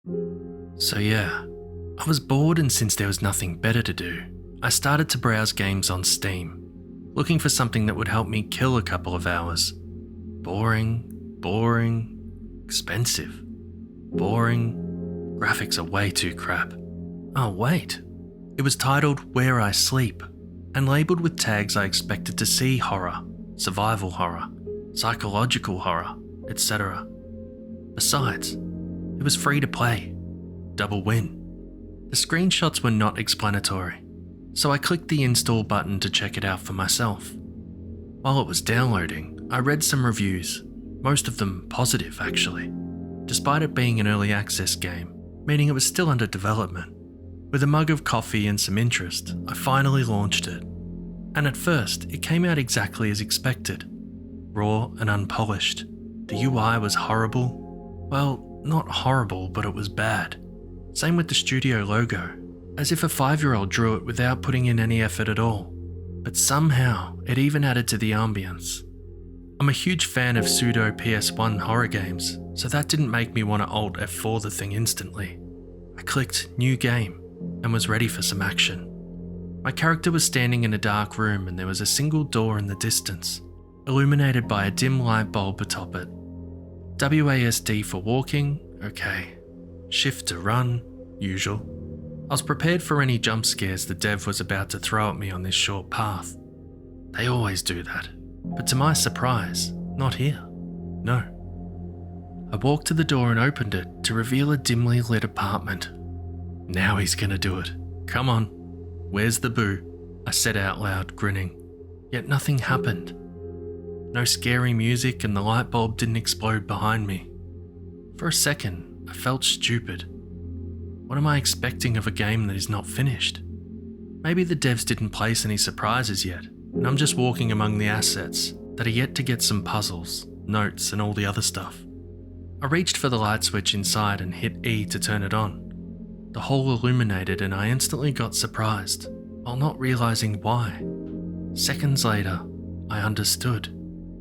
So yeah, I was bored, and since there was nothing better to do, I started to browse games on Steam, looking for something that would help me kill a couple of hours. Boring, expensive, boring, graphics are way too crap. Oh wait, it was titled Where I Sleep, and labelled with tags I expected to see horror, survival horror, psychological horror, etc. Besides, it was free to play. Double win. The screenshots were not explanatory, so I clicked the install button to check it out for myself. While it was downloading, I read some reviews, most of them positive actually, despite it being an early access game, meaning it was still under development. With a mug of coffee and some interest, I finally launched it. And at first, it came out exactly as expected. Raw and unpolished. The UI was horrible. Well, not horrible, but it was bad. Same with the studio logo, as if a 5-year-old drew it without putting in any effort at all. But somehow, it even added to the ambience. I'm a huge fan of pseudo PS1 horror games, so that didn't make me want to Alt F4 the thing instantly. I clicked New Game and was ready for some action. My character was standing in a dark room, and there was a single door in the distance, illuminated by a dim light bulb atop it. WASD for walking, okay. Shift to run, usual. I was prepared for any jump scares the dev was about to throw at me on this short path. They always do that, but to my surprise, not here. No. I walked to the door and opened it to reveal a dimly lit apartment. Now he's gonna do it. Come on. Where's the boo? I said out loud, grinning. Yet nothing happened. No scary music, and the light bulb didn't explode behind me. For a second, I felt stupid. What am I expecting of a game that is not finished? Maybe the devs didn't place any surprises yet, and I'm just walking among the assets that are yet to get some puzzles, notes, and all the other stuff. I reached for the light switch inside and hit E to turn it on. The hall illuminated, and I instantly got surprised, while not realising why. Seconds later, I understood.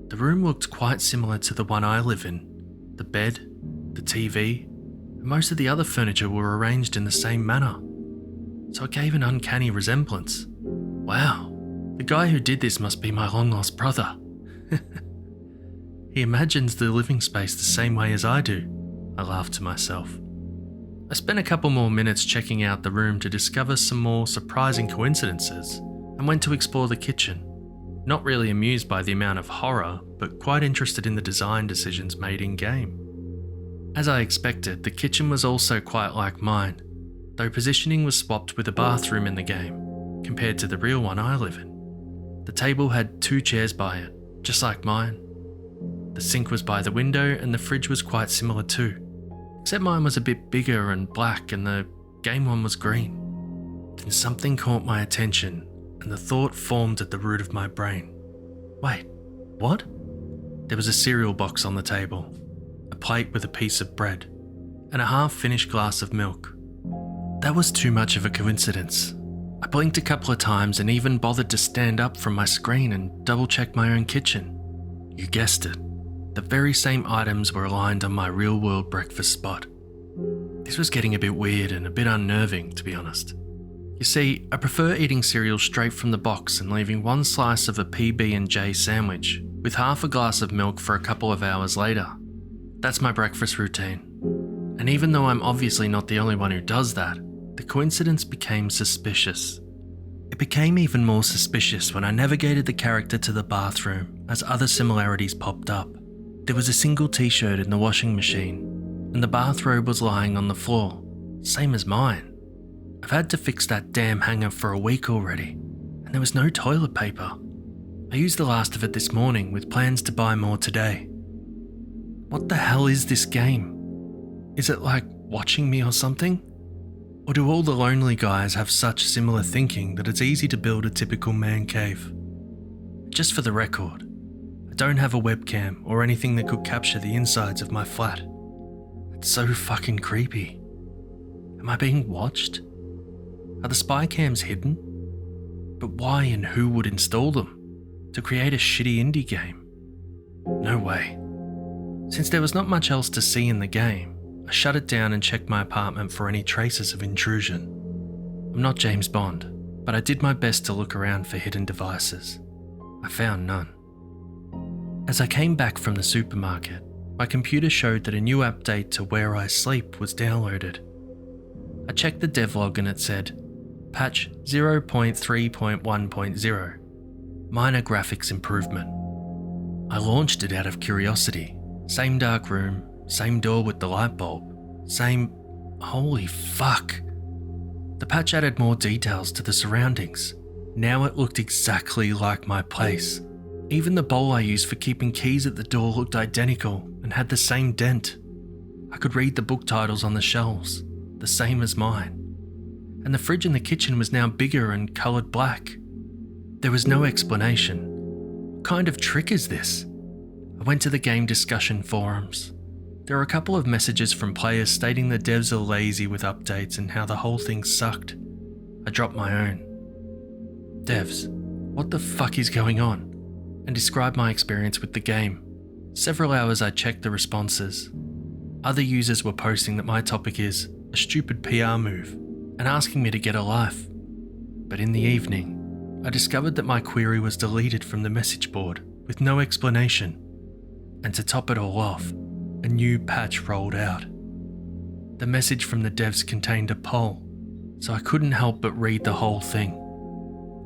The room looked quite similar to the one I live in. The bed, the TV, and most of the other furniture were arranged in the same manner. So it gave an uncanny resemblance. Wow, the guy who did this must be my long-lost brother. He imagines the living space the same way as I do, I laughed to myself. I spent a couple more minutes checking out the room to discover some more surprising coincidences, and went to explore the kitchen. Not really amused by the amount of horror, but quite interested in the design decisions made in-game. As I expected, the kitchen was also quite like mine, though positioning was swapped with a bathroom in the game, compared to the real one I live in. The table had 2 chairs by it, just like mine. The sink was by the window, and the fridge was quite similar too, except mine was a bit bigger and black, and the game one was green. Then something caught my attention, and the thought formed at the root of my brain. Wait, what? There was a cereal box on the table, a plate with a piece of bread, and a half-finished glass of milk. That was too much of a coincidence. I blinked a couple of times and even bothered to stand up from my screen and double-check my own kitchen. You guessed it. The very same items were aligned on my real-world breakfast spot. This was getting a bit weird and a bit unnerving, to be honest. You see, I prefer eating cereal straight from the box and leaving 1 slice of a PB&J sandwich with half a glass of milk for a couple of hours later. That's my breakfast routine. And even though I'm obviously not the only one who does that, the coincidence became suspicious. It became even more suspicious when I navigated the character to the bathroom as other similarities popped up. There was a single t-shirt in the washing machine, and the bathrobe was lying on the floor, same as mine. I've had to fix that damn hanger for a week already, and there was no toilet paper. I used the last of it this morning with plans to buy more today. What the hell is this game? Is it like watching me or something? Or do all the lonely guys have such similar thinking that it's easy to build a typical man cave? Just for the record, I don't have a webcam or anything that could capture the insides of my flat. It's so fucking creepy. Am I being watched? Are the spy cams hidden? But why and who would install them? To create a shitty indie game? No way. Since there was not much else to see in the game, I shut it down and checked my apartment for any traces of intrusion. I'm not James Bond, but I did my best to look around for hidden devices. I found none. As I came back from the supermarket, my computer showed that a new update to Where I Sleep was downloaded. I checked the devlog and it said, patch 0.3.1.0, minor graphics improvement. I launched it out of curiosity. Same dark room, same door with the light bulb, same... holy fuck. The patch added more details to the surroundings. Now it looked exactly like my place. Even the bowl I used for keeping keys at the door looked identical and had the same dent. I could read the book titles on the shelves, the same as mine. And the fridge in the kitchen was now bigger and coloured black. There was no explanation. What kind of trick is this? I went to the game discussion forums. There were a couple of messages from players stating the devs are lazy with updates and how the whole thing sucked. I dropped my own. Devs, what the fuck is going on? And described my experience with the game. Several hours I checked the responses. Other users were posting that my topic is a stupid PR move and asking me to get a life. But in the evening, I discovered that my query was deleted from the message board with no explanation. And to top it all off, a new patch rolled out. The message from the devs contained a poll, so I couldn't help but read the whole thing.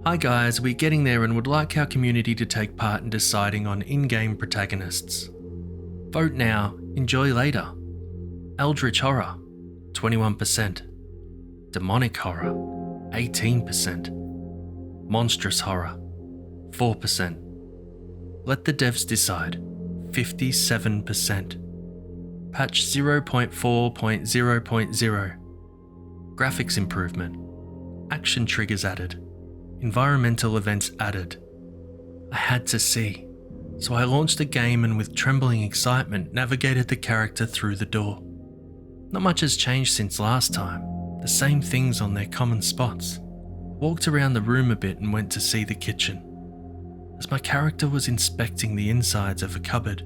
Hi guys, we're getting there and would like our community to take part in deciding on in-game protagonists. Vote now, enjoy later. Eldritch horror, 21%. Demonic horror, 18%. Monstrous horror, 4%. Let the devs decide, 57%. Patch 0.4.0.0. Graphics improvement. Action triggers added. Environmental events added. I had to see, so I launched the game and with trembling excitement navigated the character through the door. Not much has changed since last time, the same things on their common spots. Walked around the room a bit and went to see the kitchen. As my character was inspecting the insides of a cupboard,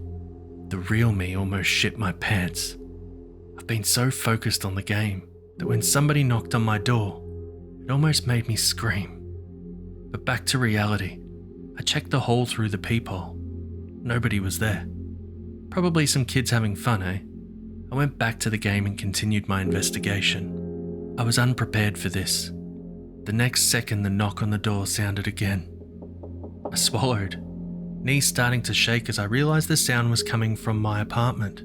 the real me almost shit my pants. I've been so focused on the game that when somebody knocked on my door, it almost made me scream. But back to reality, I checked the hall through the peephole. Nobody was there. Probably some kids having fun, eh? I went back to the game and continued my investigation. I was unprepared for this. The next second, the knock on the door sounded again. I swallowed, knees starting to shake as I realised the sound was coming from my apartment.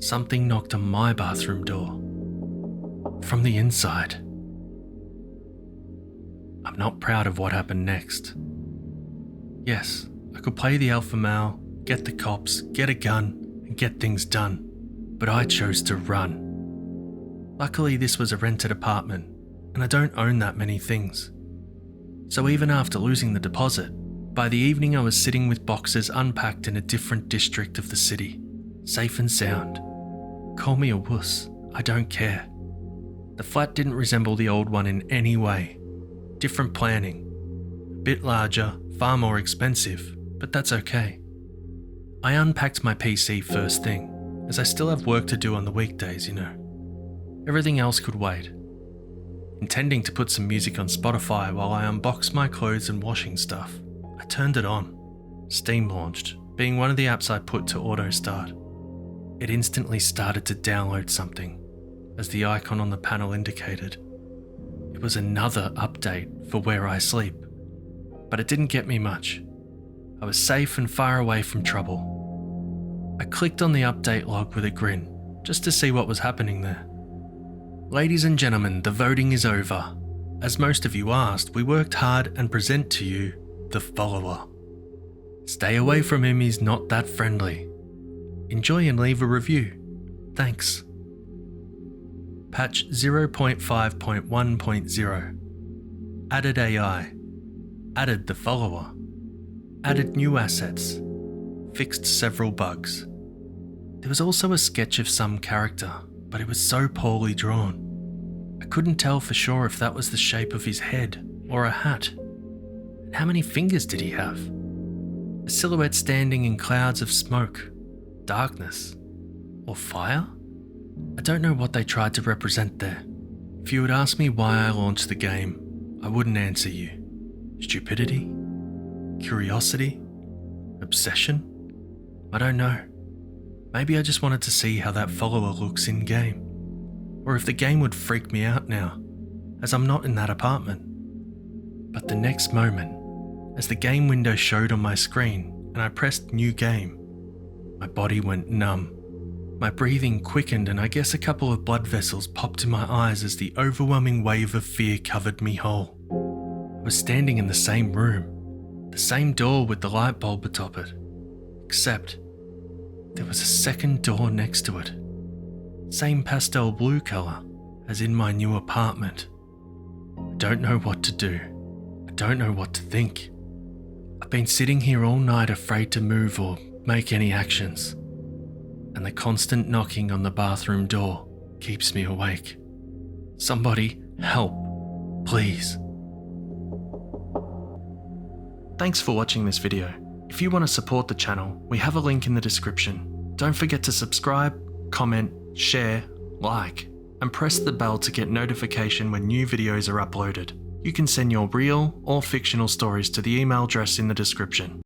Something knocked on my bathroom door. From the inside. I'm not proud of what happened next. Yes, I could play the alpha male, get the cops, get a gun, and get things done. But I chose to run. Luckily, this was a rented apartment, and I don't own that many things. So even after losing the deposit, by the evening I was sitting with boxes unpacked in a different district of the city, safe and sound. Call me a wuss, I don't care. The flat didn't resemble the old one in any way. Different planning. A bit larger, far more expensive, but that's okay. I unpacked my PC first thing, as I still have work to do on the weekdays, you know. Everything else could wait. Intending to put some music on Spotify while I unboxed my clothes and washing stuff, I turned it on. Steam launched, being one of the apps I put to auto start. It instantly started to download something, as the icon on the panel indicated. It was another update for Where I Sleep, but it didn't get me much. I was safe and far away from trouble. I clicked on the update log with a grin, just to see what was happening there. Ladies and gentlemen, the voting is over. As most of you asked, we worked hard and present to you the follower. Stay away from him, he's not that friendly. Enjoy and leave a review. Thanks. Patch 0.5.1.0. Added AI. Added the follower. Added new assets. Fixed several bugs. There was also a sketch of some character, but it was so poorly drawn. I couldn't tell for sure if that was the shape of his head or a hat. And how many fingers did he have? A silhouette standing in clouds of smoke, darkness, or fire? I don't know what they tried to represent there. If you had asked me why I launched the game, I wouldn't answer you. Stupidity? Curiosity? Obsession? I don't know. Maybe I just wanted to see how that follower looks in-game. Or if the game would freak me out now, as I'm not in that apartment. But the next moment, as the game window showed on my screen and I pressed New Game, my body went numb. My breathing quickened and I guess a couple of blood vessels popped in my eyes as the overwhelming wave of fear covered me whole. I was standing in the same room, the same door with the light bulb atop it, except there was a second door next to it. Same pastel blue colour as in my new apartment. I don't know what to do. I don't know what to think. I've been sitting here all night afraid to move or make any actions. And the constant knocking on the bathroom door keeps me awake. Somebody help, please. Thanks for watching this video. If you want to support the channel, we have a link in the description. Don't forget to subscribe, comment, share, like, and press the bell to get notification when new videos are uploaded. You can send your real or fictional stories to the email address in the description.